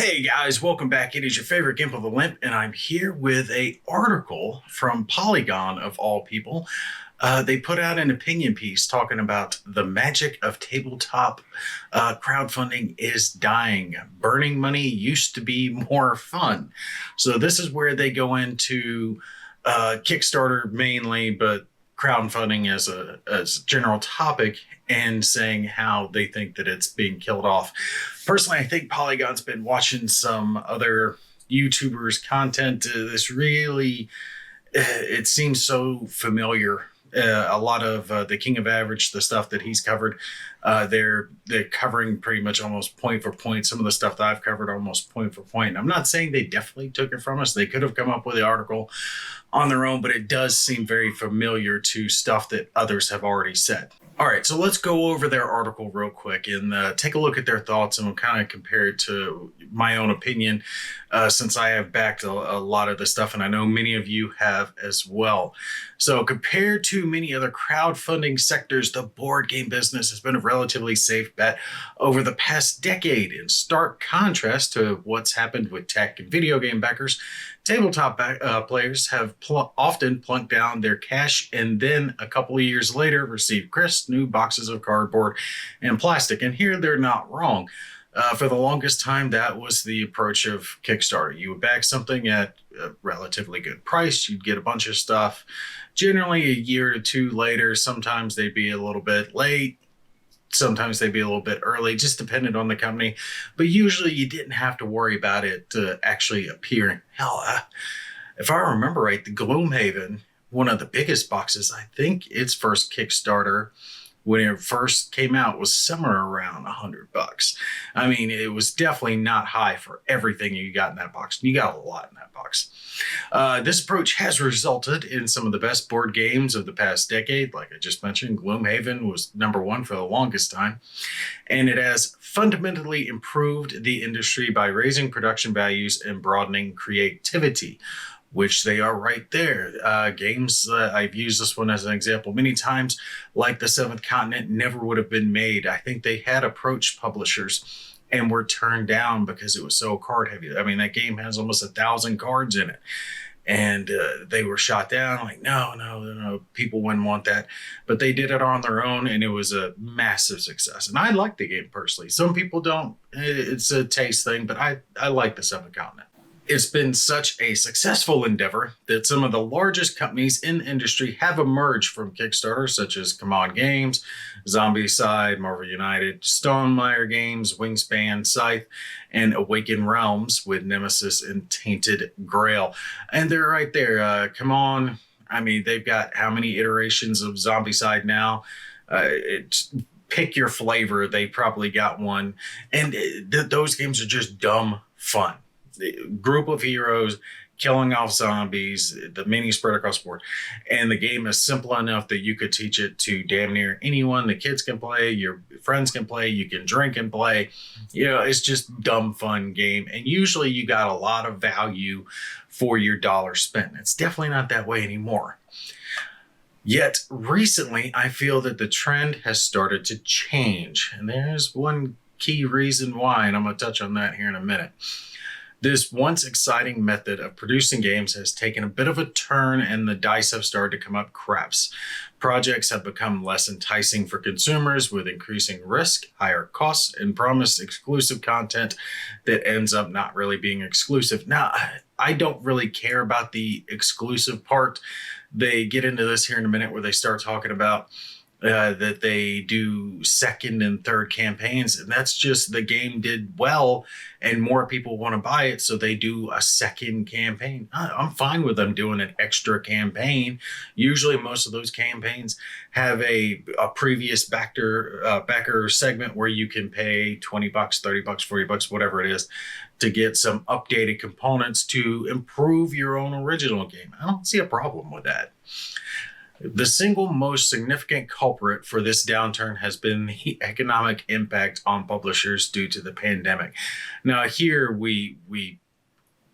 Hey guys, welcome back. It is your favorite Gimp of the Limp, and I'm here with a article from Polygon of all people. They put out an opinion piece talking about the magic of tabletop crowdfunding is dying. Burning money used to be more fun. So this is where they go into Kickstarter mainly, but crowdfunding as a general topic and saying how they think that it's being killed off. Personally, I think Polygon's been watching some other YouTubers' content. This really, it seems so familiar. A lot of the King of Average, the stuff that he's covered, they're covering pretty much almost point for point. Some of the stuff that I've covered almost point for point. I'm not saying they definitely took it from us. They could have come up with the article on their own, but it does seem very familiar to stuff that others have already said. All right, so let's go over their article real quick and take a look at their thoughts, and we'll kind of compare it to my own opinion since I have backed a lot of the stuff, and I know many of you have as well. So compared to many other crowdfunding sectors, the board game business has been a relatively safe bet over the past decade. In stark contrast to what's happened with tech and video game backers, tabletop players have often plunked down their cash and then a couple of years later receive crisp new boxes of cardboard and plastic. And here they're not wrong. For the longest time, that was the approach of Kickstarter. You would back something at a relatively good price. You'd get a bunch of stuff. Generally, a year or two later, sometimes they'd be a little bit late. Sometimes they'd be a little bit early, just depended on the company. But usually you didn't have to worry about it actually appearing. Hell, if I remember right, the Gloomhaven, one of the biggest boxes, I think its first Kickstarter when it first came out was somewhere around $100. I mean, it was definitely not high for everything you got in that box. You got a lot in that box. This approach has resulted in some of the best board games of the past decade. Like I just mentioned, Gloomhaven was #1 for the longest time. And it has fundamentally improved the industry by raising production values and broadening creativity, which they are right there. Games, I've used this one as an example many times, like The Seventh Continent never would have been made. I think they had approached publishers and were turned down because it was so card heavy. I mean, that game has almost 1,000 cards in it. And they were shot down like, no, people wouldn't want that. But they did it on their own, and it was a massive success. And I like the game personally. Some people don't. It's a taste thing, but I like The Seventh Continent. It's been such a successful endeavor that some of the largest companies in the industry have emerged from Kickstarter, such as Come On Games, Zombicide, Marvel United, Stonemaier Games, Wingspan, Scythe, and Awaken Realms with Nemesis and Tainted Grail. And they're right there. Come On, I mean, they've got how many iterations of Zombicide now? Pick your flavor. They probably got one. And those games are just dumb fun. Group of heroes killing off zombies, the mini spread across the board. And the game is simple enough that you could teach it to damn near anyone. The kids can play, your friends can play, you can drink and play. You know, it's just dumb fun game. And usually you got a lot of value for your dollar spent. It's definitely not that way anymore. Yet recently, I feel that the trend has started to change. And there's one key reason why, and I'm going to touch on that here in a minute. This once exciting method of producing games has taken a bit of a turn, and the dice have started to come up craps. Projects have become less enticing for consumers with increasing risk, higher costs, and promised exclusive content that ends up not really being exclusive. Now, I don't really care about the exclusive part. They get into this here in a minute where they start talking about that they do second and third campaigns, and that's just the game did well and more people want to buy it, so they do a second campaign. I'm fine with them doing an extra campaign. Usually most of those campaigns have a previous backer segment where you can pay $20, $30, $40, whatever it is, to get some updated components to improve your own original game. I don't see a problem with that. The single most significant culprit for this downturn has been the economic impact on publishers due to the pandemic. Now, here we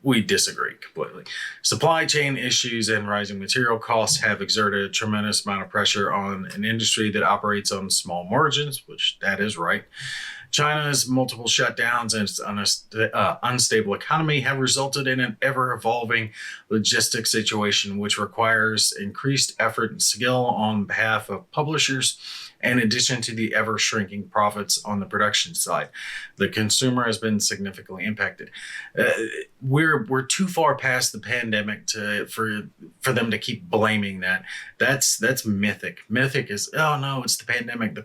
we disagree completely. Supply chain issues and rising material costs have exerted a tremendous amount of pressure on an industry that operates on small margins, which that is right. China's multiple shutdowns and its unstable economy have resulted in an ever-evolving logistics situation, which requires increased effort and skill on behalf of publishers, in addition to the ever-shrinking profits on the production side. The consumer has been significantly impacted. We're too far past the pandemic for them to keep blaming that. That's Mythic. Mythic is, oh no, it's the pandemic.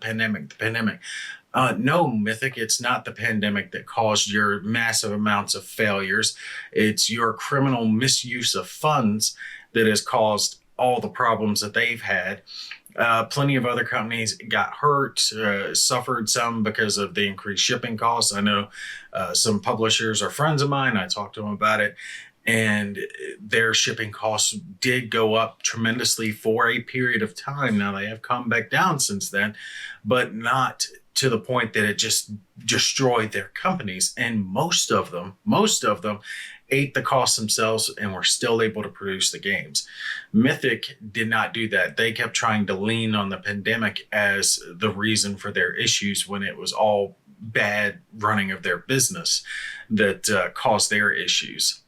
No, Mythic, it's not the pandemic that caused your massive amounts of failures. It's your criminal misuse of funds that has caused all the problems that they've had. Plenty of other companies got hurt, suffered some because of the increased shipping costs. I know some publishers are friends of mine. I talked to them about it, and their shipping costs did go up tremendously for a period of time. Now they have come back down since then, but not to the point that it just destroyed their companies. And most of them ate the costs themselves and were still able to produce the games. Mythic did not do that. They kept trying to lean on the pandemic as the reason for their issues when it was all bad running of their business that caused their issues.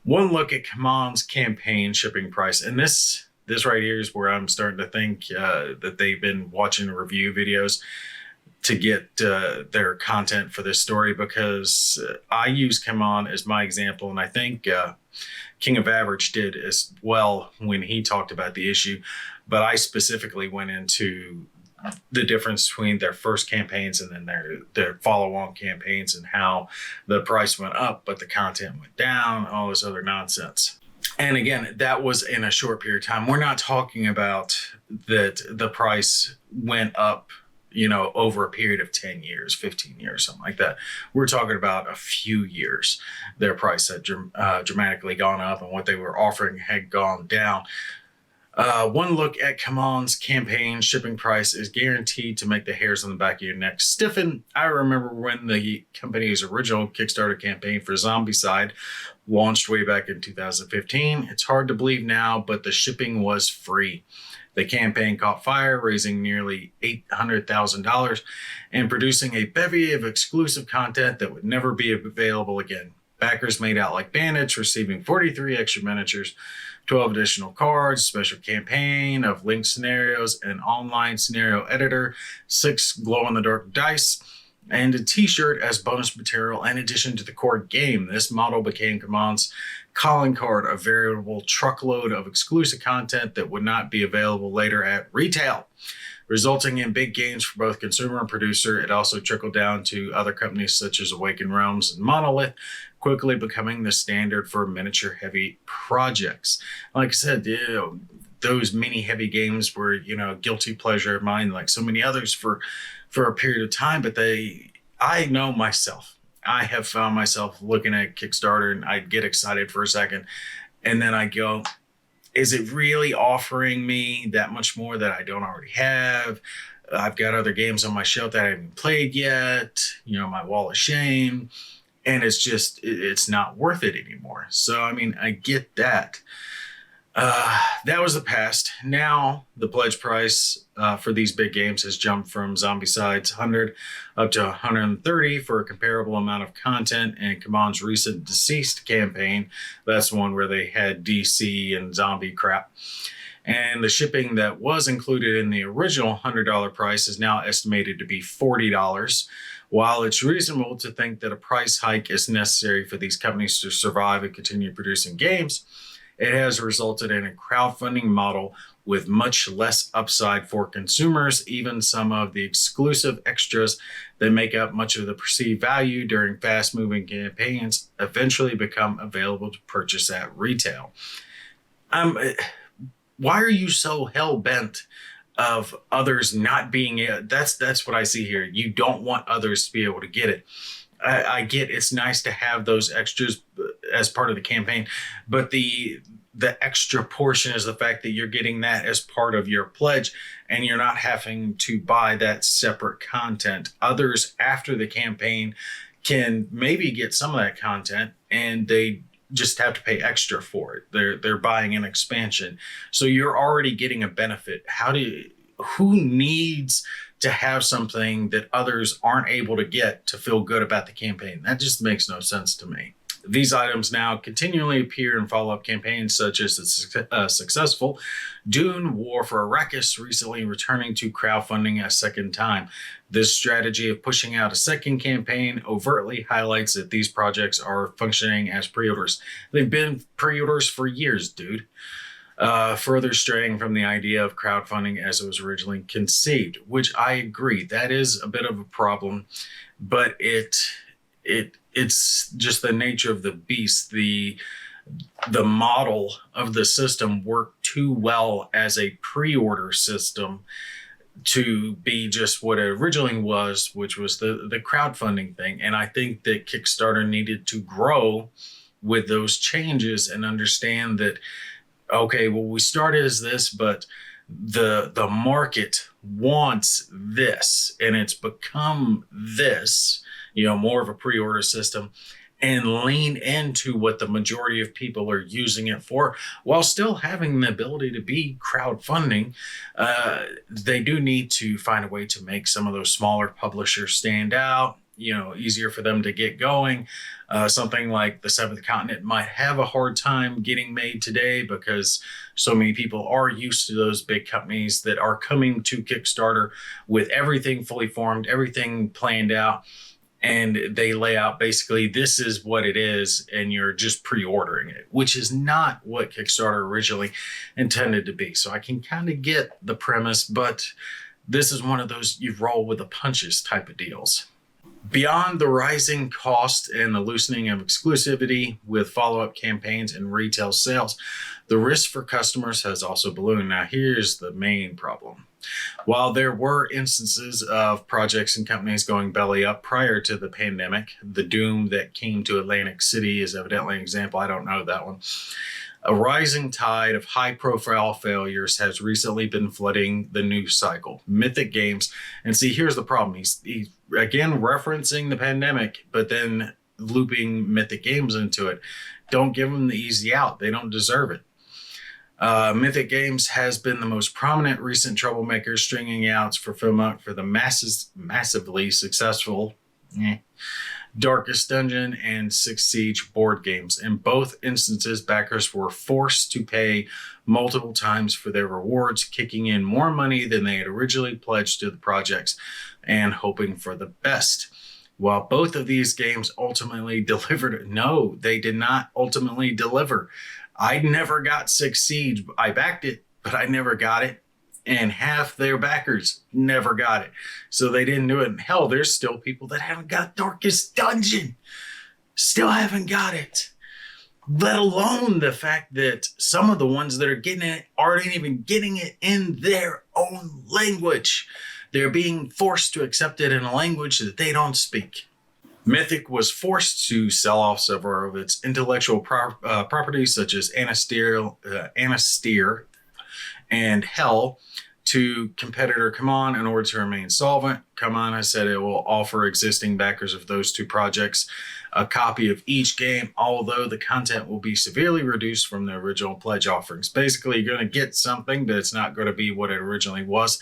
One look at CMON's campaign shipping price, and this right here is where I'm starting to think that they've been watching review videos to get their content for this story, because I use CMON as my example, and I think King of Average did as well when he talked about the issue, but I specifically went into the difference between their first campaigns and then their follow-on campaigns and how the price went up, but the content went down, all this other nonsense. And again, that was in a short period of time. We're not talking about that the price went up, over a period of 10 years, 15 years, something like that. We're talking about a few years. Their price had dramatically gone up and what they were offering had gone down. One look at CMON's campaign shipping price is guaranteed to make the hairs on the back of your neck stiffen. I remember when the company's original Kickstarter campaign for Zombicide launched way back in 2015. It's hard to believe now, but the shipping was free. The campaign caught fire, raising nearly $800,000 and producing a bevy of exclusive content that would never be available again. Backers made out like bandits, receiving 43 extra miniatures, 12 additional cards, special campaign of linked scenarios, an online scenario editor, 6 glow-in-the-dark dice, and a t-shirt as bonus material in addition to the core game. This model became CMON's calling card, a veritable truckload of exclusive content that would not be available later at retail, resulting in big gains for both consumer and producer. It also trickled down to other companies such as Awakened Realms and Monolith, quickly becoming the standard for miniature-heavy projects. Like I said, those mini-heavy games were, guilty pleasure of mine, like so many others for a period of time. But I know myself. I have found myself looking at Kickstarter and I'd get excited for a second, and then I go, is it really offering me that much more that I don't already have? I've got other games on my shelf that I haven't played yet, my wall of shame. And it's not worth it anymore. So, I get that. That was the past. Now, the pledge price for these big games has jumped from Zombicide's 100 up to 130 for a comparable amount of content. And CMON's recent Deceased campaign, that's the one where they had DC and zombie crap. And the shipping that was included in the original $100 price is now estimated to be $40. While it's reasonable to think that a price hike is necessary for these companies to survive and continue producing games, it has resulted in a crowdfunding model with much less upside for consumers. Even some of the exclusive extras that make up much of the perceived value during fast-moving campaigns eventually become available to purchase at retail. Why are you so hell-bent of others not being able? That's what I see here. You don't want others to be able to get it. I get it's nice to have those extras as part of the campaign, but the extra portion is the fact that you're getting that as part of your pledge and you're not having to buy that separate content. Others after the campaign can maybe get some of that content and they just have to pay extra for it. They're buying an expansion. So you're already getting a benefit. Who needs to have something that others aren't able to get to feel good about the campaign? That just makes no sense to me. These items now continually appear in follow-up campaigns, such as the successful Dune War for Arrakis recently returning to crowdfunding a second time. This strategy of pushing out a second campaign overtly highlights that these projects are functioning as pre-orders. They've been pre-orders for years, dude. Further straying from the idea of crowdfunding as it was originally conceived, which I agree, that is a bit of a problem, but it's just the nature of the beast. The model of the system worked too well as a pre-order system to be just what it originally was, which was the crowdfunding thing. And I think that Kickstarter needed to grow with those changes and understand that, okay, well, we started as this, but the market wants this, and it's become this, more of a pre-order system, and lean into what the majority of people are using it for, while still having the ability to be crowdfunding. They do need to find a way to make some of those smaller publishers stand out, easier for them to get going. Something like The Seventh Continent might have a hard time getting made today because so many people are used to those big companies that are coming to Kickstarter with everything fully formed, everything planned out. And they lay out basically, this is what it is, and you're just pre-ordering it, which is not what Kickstarter originally intended to be. So I can kind of get the premise, but this is one of those you roll with the punches type of deals. Beyond the rising cost and the loosening of exclusivity with follow-up campaigns and retail sales, the risk for customers has also ballooned. Now, here's the main problem. While there were instances of projects and companies going belly up prior to the pandemic, the doom that came to Atlantic City is evidently an example. I don't know that one. A rising tide of high-profile failures has recently been flooding the news cycle. Mythic Games, and see, here's the problem. He's again referencing the pandemic, but then looping Mythic Games into it. Don't give them the easy out. They don't deserve it. Mythic Games has been the most prominent recent troublemaker, stringing out fulfillment for the massively successful Darkest Dungeon and Six Siege board games. In both instances, backers were forced to pay multiple times for their rewards, kicking in more money than they had originally pledged to the projects and hoping for the best. While both of these games ultimately delivered, no, they did not ultimately deliver. I never got Six Siege. I backed it, but I never got it. And half their backers never got it. So they didn't do it. And hell, there's still people that haven't got Darkest Dungeon. Still haven't got it. Let alone the fact that some of the ones that are getting it aren't even getting it in their own language. They're being forced to accept it in a language that they don't speak. Mythic was forced to sell off several of its intellectual properties, such as Anastyr and Hell, to competitor CMON in order to remain solvent. CMON has said it will offer existing backers of those two projects a copy of each game, although the content will be severely reduced from the original pledge offerings. Basically, you're going to get something, but it's not going to be what it originally was.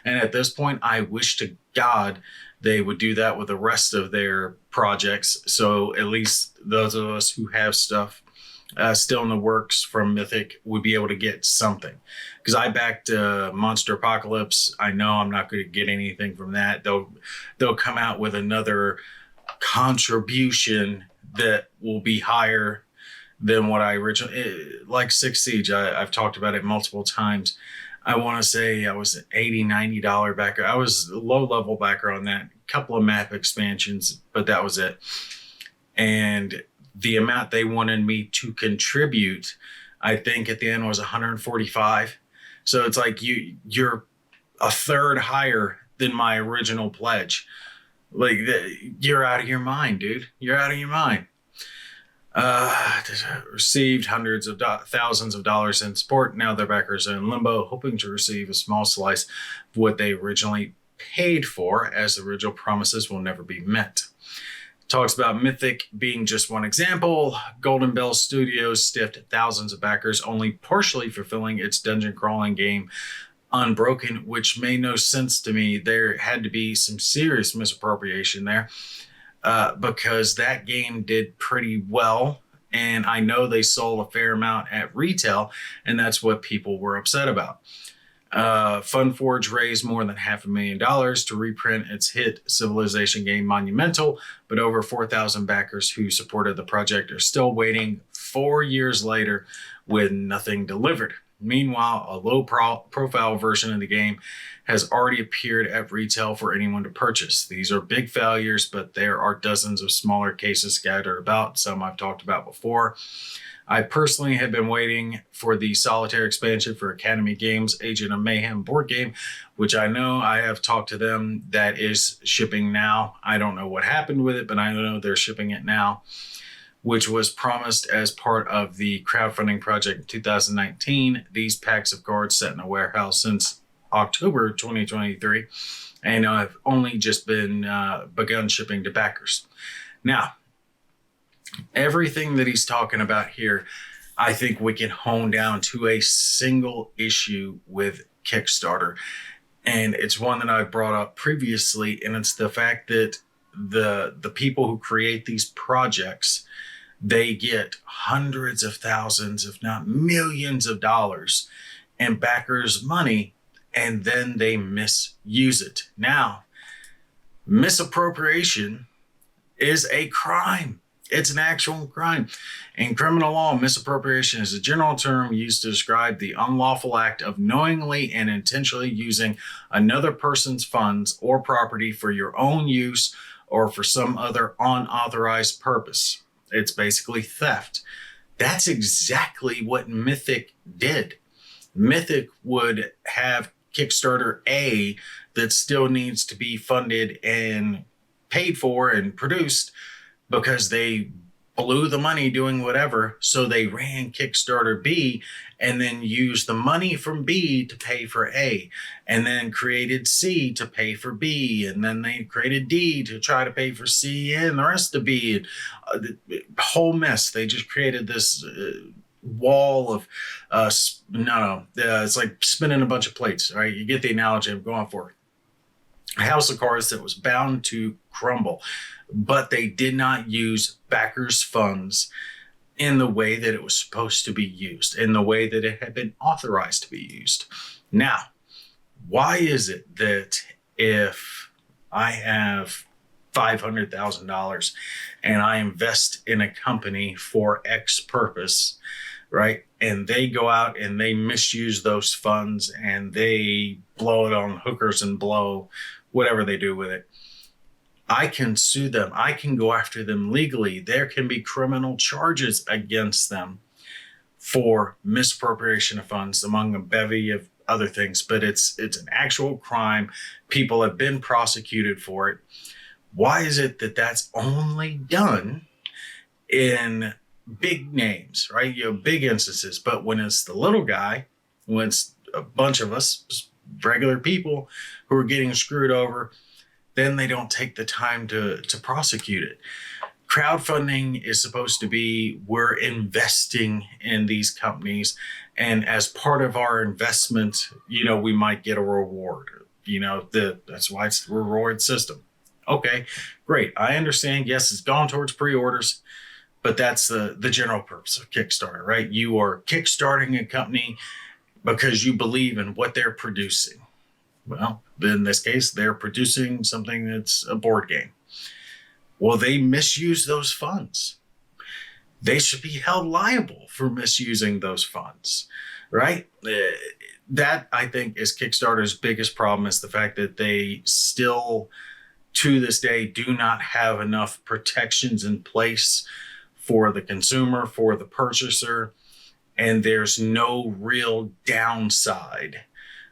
And at this point, I wish to God they would do that with the rest of their projects. So at least those of us who have stuff still in the works from Mythic would be able to get something. Because I backed Monster Apocalypse. I know I'm not going to get anything from that. They'll come out with another contribution that will be higher than what I originally, like Six Siege. I've talked about it multiple times. I want to say I was an $80, $90 backer. I was a low-level backer on that. Couple of map expansions, but that was it. And the amount they wanted me to contribute, I think at the end was 145. So it's like you're a third higher than my original pledge. Like, you're out of your mind, dude. You're out of your mind. Received hundreds of thousands of dollars in support. Now their backers are in limbo, hoping to receive a small slice of what they originally paid for, as the original promises will never be met. Talks about Mythic being just one example. Golden Bell Studios stiffed thousands of backers, only partially fulfilling its dungeon crawling game Unbroken, which made no sense to me. There had to be some serious misappropriation there because that game did pretty well. And I know they sold a fair amount at retail, and that's what people were upset about. Funforge raised more than $500,000 to reprint its hit Civilization game Monumental, but over 4,000 backers who supported the project are still waiting 4 years later with nothing delivered. Meanwhile, a low-profile version of the game has already appeared at retail for anyone to purchase. These are big failures, but there are dozens of smaller cases scattered about, some I've talked about before. I personally have been waiting for the solitaire expansion for Academy Games' Agent of Mayhem board game, which I know I have talked to them. That is shipping now. I don't know what happened with it, but I know they're shipping it now, which was promised as part of the crowdfunding project in 2019. These packs of cards sat in a warehouse since October 2023, and I've only just been begun shipping to backers. Now, everything that he's talking about here, I think we can hone down to a single issue with Kickstarter. And it's one that I've brought up previously, and it's the fact that the people who create these projects, they get hundreds of thousands, if not millions of dollars in backers' money, and then they misuse it. Now, misappropriation is a crime. It's an actual crime. In criminal law, misappropriation is a general term used to describe the unlawful act of knowingly and intentionally using another person's funds or property for your own use or for some other unauthorized purpose. It's basically theft. That's exactly what Mythic did. Mythic would have Kickstarter A that still needs to be funded and paid for and produced because they blew the money doing whatever. So they ran Kickstarter B and then used the money from B to pay for A, and then created C to pay for B, and then they created D to try to pay for C and the rest of B. The whole mess. They just created this wall of it's like spinning a bunch of plates, right? You get the analogy I'm going for. A house of cards that was bound to crumble, but they did not use backers' funds in the way that it was supposed to be used, in the way that it had been authorized to be used. Now, why is it that if I have $500,000 and I invest in a company for X purpose, right, and they go out and they misuse those funds and they blow it on hookers and blow whatever they do with it, I can sue them. I can go after them legally. There can be criminal charges against them for misappropriation of funds, among a bevy of other things. But it's an actual crime. People have been prosecuted for it. Why is it that that's only done in big names, right? You know, big instances. But when it's the little guy, when it's a bunch of us, regular people who are getting screwed over, then they don't take the time to prosecute it. Crowdfunding is supposed to be, we're investing in these companies, and as part of our investment, we might get a reward. That's why it's the reward system. Okay, great. I understand. Yes, it's gone towards pre-orders, but that's the general purpose of Kickstarter, right? You are kickstarting a company because you believe in what they're producing. Well, in this case, they're producing something that's a board game. Well, they misuse those funds. They should be held liable for misusing those funds, right? That, I think, is Kickstarter's biggest problem, is the fact that they still, to this day, do not have enough protections in place for the consumer, for the purchaser, and there's no real downside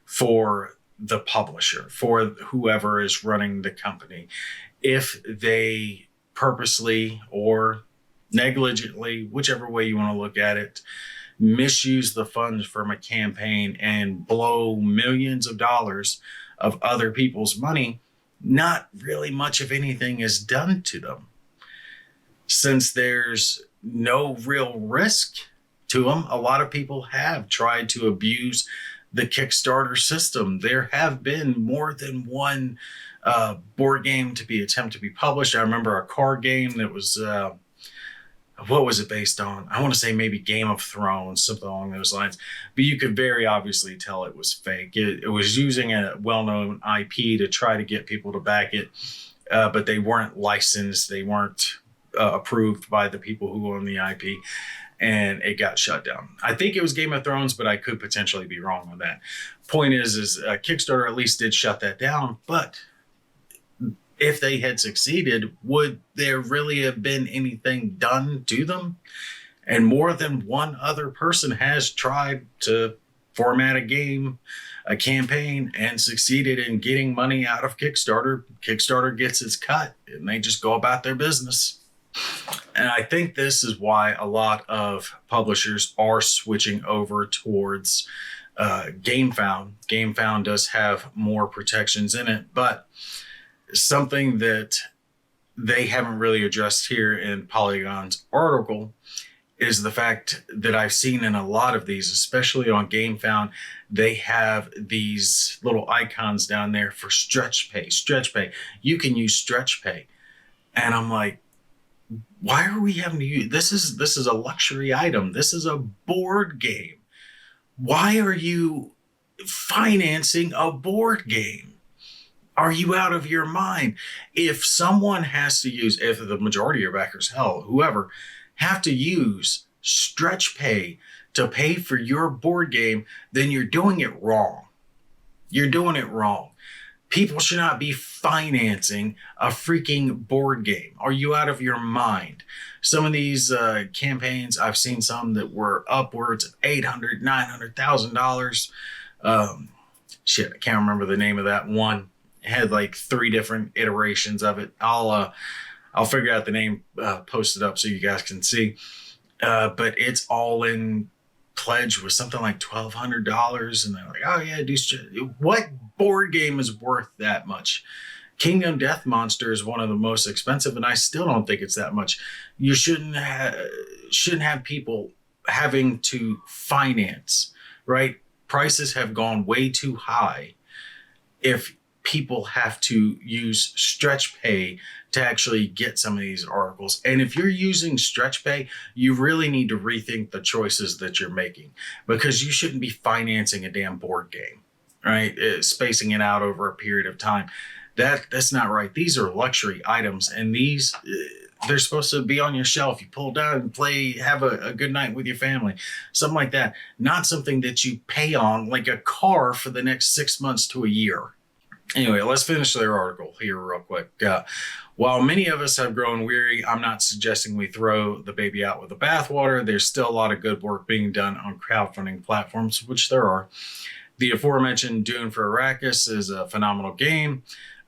for the publisher, for whoever is running the company, if they purposely or negligently, whichever way you want to look at it, misuse the funds from a campaign and blow millions of dollars of other people's money. Not really much of anything is done to them. since there's no real risk to them, a lot of people have tried to abuse the Kickstarter system. There have been more than one board game to be attempted to be published. I remember a card game that was what was it based on? I want to say maybe Game of Thrones, something along those lines. But you could very obviously tell it was fake. It was using a well-known IP to try to get people to back it, but they weren't licensed. They weren't approved by the people who own the IP, and it got shut down. I think it was Game of Thrones, but I could potentially be wrong on that. Point is Kickstarter at least did shut that down, but if they had succeeded, would there really have been anything done to them? And more than one other person has tried to format a game, a campaign, and succeeded in getting money out of Kickstarter. Kickstarter gets its cut, and they just go about their business. And I think this is why a lot of publishers are switching over towards GameFound. GameFound does have more protections in it, but something that they haven't really addressed here in Polygon's article is the fact that I've seen in a lot of these, especially on GameFound, they have these little icons down there for stretch pay. Stretch pay. You can use stretch pay. And I'm like, why are we having to use this? Is a luxury item. This is a board game. Why are you financing a board game? Are you out of your mind? If someone has to use, if the majority of your backers, hell, whoever, have to use stretch pay to pay for your board game, then you're doing it wrong. You're doing it wrong. People should not be financing a freaking board game. Are you out of your mind? Some of these campaigns, I've seen some that were upwards of $800,000, $900,000. Shit, I can't remember the name of that one. It had like 3 different iterations of it. I'll figure out the name, post it up so you guys can see. But it's all in pledge with something like $1,200, and they're like, oh yeah, what board game is worth that much? Kingdom Death Monster is one of the most expensive, and I still don't think it's that much. You shouldn't have people having to finance, right? Prices have gone way too high if people have to use stretch pay to actually get some of these articles. And if you're using stretch pay, you really need to rethink the choices that you're making, because you shouldn't be financing a damn board game, right? Spacing it out over a period of time. That's not right. These are luxury items, and these they're supposed to be on your shelf. You pull down and play, have a good night with your family, something like that. Not something that you pay on like a car for the next 6 months to a year. Anyway, let's finish their article here real quick. While many of us have grown weary, I'm not suggesting we throw the baby out with the bathwater. There's still a lot of good work being done on crowdfunding platforms, which there are. The aforementioned Dune for Arrakis is a phenomenal game.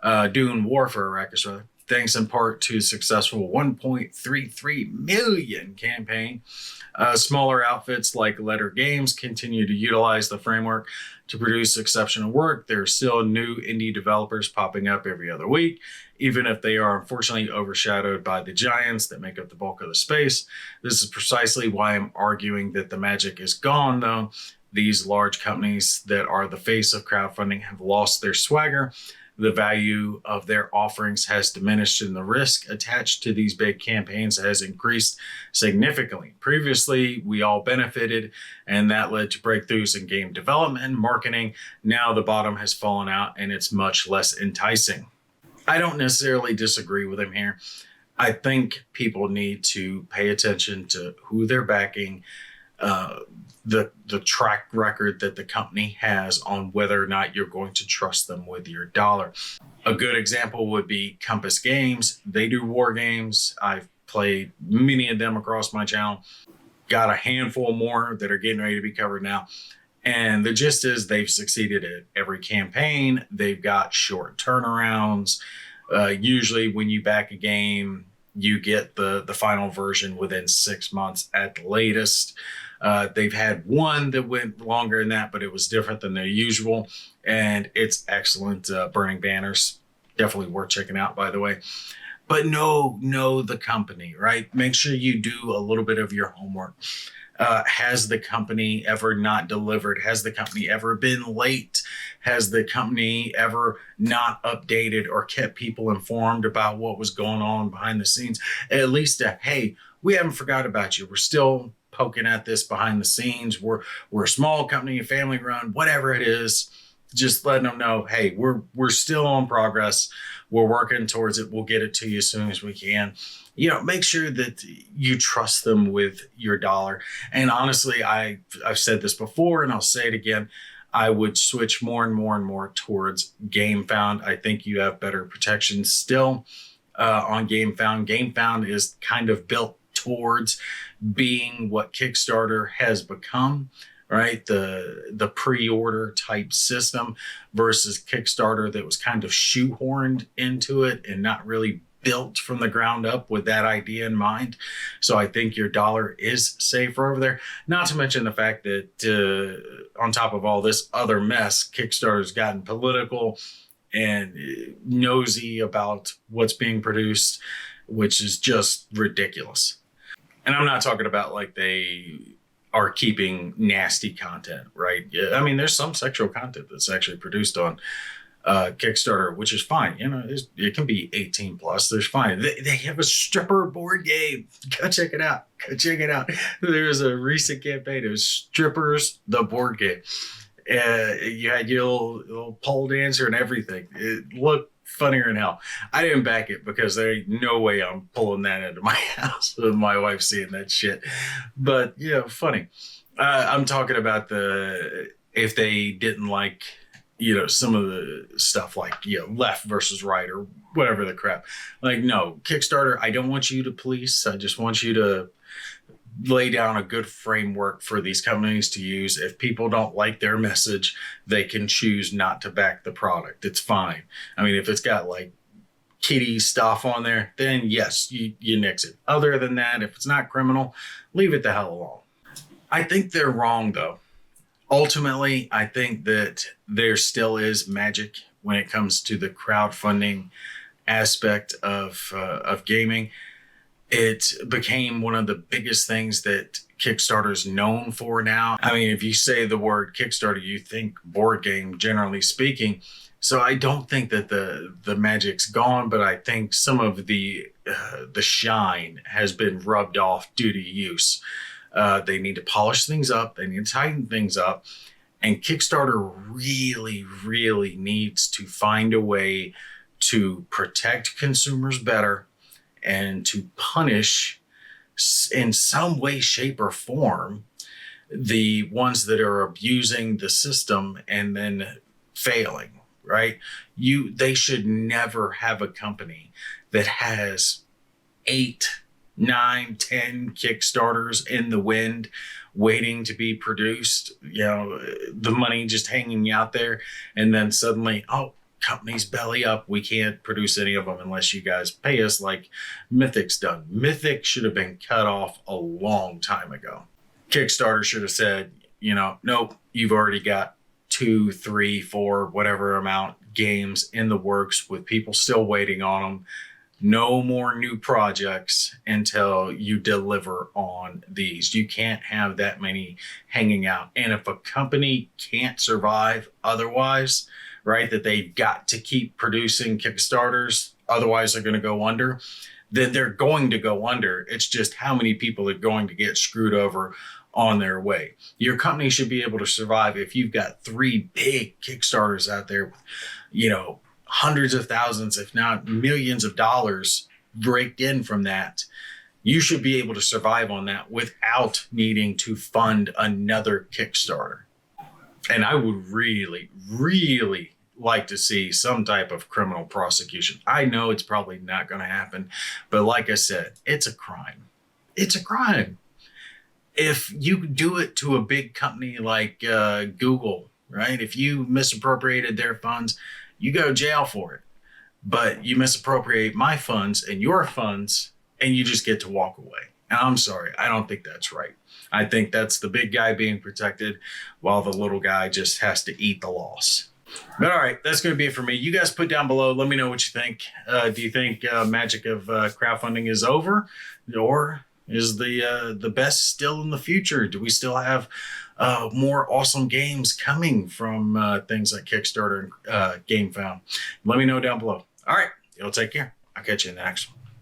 Dune War for Arrakis, rather. Thanks in part to successful 1.33 million campaign. Smaller outfits like Letter Games continue to utilize the framework to produce exceptional work. There are still new indie developers popping up every other week, even if they are unfortunately overshadowed by the giants that make up the bulk of the space. This is precisely why I'm arguing that the magic is gone, though. These large companies that are the face of crowdfunding have lost their swagger. The value of their offerings has diminished, and the risk attached to these big campaigns has increased significantly. Previously, we all benefited, and that led to breakthroughs in game development and marketing. Now the bottom has fallen out, and it's much less enticing. I don't necessarily disagree with him here. I think people need to pay attention to who they're backing, the track record that the company has on whether or not you're going to trust them with your dollar. A good example would be Compass Games. They do war games. I've played many of them across my channel. Got a handful more that are getting ready to be covered now. And the gist is they've succeeded at every campaign. They've got short turnarounds. Usually when you back a game, you get the final version within 6 months at the latest. They've had one that went longer than that, but it was different than their usual, and it's excellent. Burning Banners, definitely worth checking out, by the way. but know the company, right? Make sure you do a little bit of your homework. Has the company ever not delivered? Has the company ever been late? Has the company ever not updated or kept people informed about what was going on behind the scenes? At least hey, we haven't forgot about you. We're still poking at this behind the scenes. We're a small company, family run, whatever it is. Just letting them know, hey, we're still on progress. We're working towards it. We'll get it to you as soon as we can. Make sure that you trust them with your dollar. And honestly, I've said this before and I'll say it again. I would switch more and more and more towards GameFound. I think you have better protection still on GameFound. GameFound is kind of built towards being what Kickstarter has become, right? The pre-order type system versus Kickstarter that was kind of shoehorned into it and not really built from the ground up with that idea in mind. So I think your dollar is safer over there. Not to mention the fact that on top of all this other mess, Kickstarter's gotten political and nosy about what's being produced, which is just ridiculous. And I'm not talking about like they are keeping nasty content, right? I mean, there's some sexual content that's actually produced on Kickstarter, which is fine. It can be 18 plus. There's fine. They have a stripper board game. Go check it out. There was a recent campaign. It was Strippers, the board game. You had your little pole dancer and everything. It looked funnier than hell. I didn't back it because there ain't no way I'm pulling that into my house with my wife seeing that shit. But funny. I'm talking about if they didn't like some of the stuff like left versus right or whatever the crap. Like, no, Kickstarter, I don't want you to police. I just want you to lay down a good framework for these companies to use. If people don't like their message, they can choose not to back the product. It's fine. I mean, if it's got like kitty stuff on there, then yes, you nix it. Other than that, if it's not criminal, leave it the hell alone. I think they're wrong though. Ultimately, I think that there still is magic when it comes to the crowdfunding aspect of gaming. It became one of the biggest things that Kickstarter's known for now. I mean, if you say the word Kickstarter, you think board game, generally speaking. So I don't think that the magic's gone, but I think some of the shine has been rubbed off due to use. They need to polish things up. They need to tighten things up. And Kickstarter really, really needs to find a way to protect consumers better and to punish in some way, shape, or form the ones that are abusing the system and then failing, right? They should never have a company that has 8, 9, 10 Kickstarters in the wind waiting to be produced, the money just hanging out there. And then suddenly, companies belly up. We can't produce any of them unless you guys pay us like Mythic's done. Mythic should have been cut off a long time ago. Kickstarter should have said, nope, you've already got 2, 3, 4, whatever amount games in the works with people still waiting on them. No more new projects until you deliver on these. You can't have that many hanging out. And if a company can't survive otherwise, right, that they've got to keep producing Kickstarters, otherwise they're going to go under, then they're going to go under. It's just how many people are going to get screwed over on their way. Your company should be able to survive if you've got 3 big Kickstarters out there, hundreds of thousands, if not millions of dollars raked in from that. You should be able to survive on that without needing to fund another Kickstarter. And I would really, really like to see some type of criminal prosecution. I know it's probably not going to happen, but like I said, it's a crime. It's a crime. If you do it to a big company like Google, right? If you misappropriated their funds, you go to jail for it. But you misappropriate my funds and your funds, and you just get to walk away. And I'm sorry, I don't think that's right. I think that's the big guy being protected while the little guy just has to eat the loss. But all right, that's going to be it for me. You guys put down below. Let me know what you think. Do you think magic of crowdfunding is over, or is the best still in the future? Do we still have more awesome games coming from things like Kickstarter and GameFound? Let me know down below. All right, y'all take care. I'll catch you in the next one.